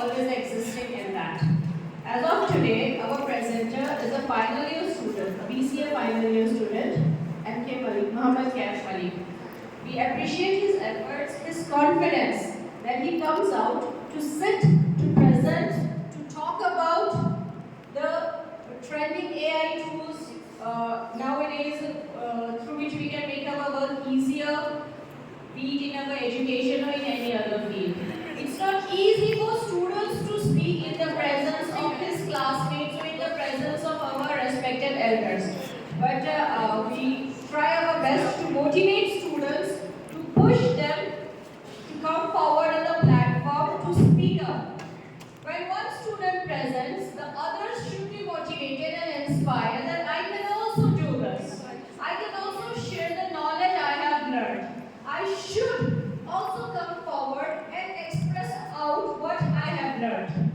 always existing in that. As of today, our presenter is a final year student, a BCA final year student, MK Malik, Muhammad Kaif Malik. We appreciate his efforts, his confidence that he comes out to sit, to present, to talk about the trending AI tools nowadays through which we can make our work easier, be it in our education or in any other field. It's not easy for students to speak in the presence of his classmates or in the presence of our respected elders. But we try our best to motivate students, to push them to come forward on the platform to speak up. When one student presents, the others should be motivated and inspired that I can also do this. I can also share the knowledge I have learned. I should also come forward and express out what I have learned.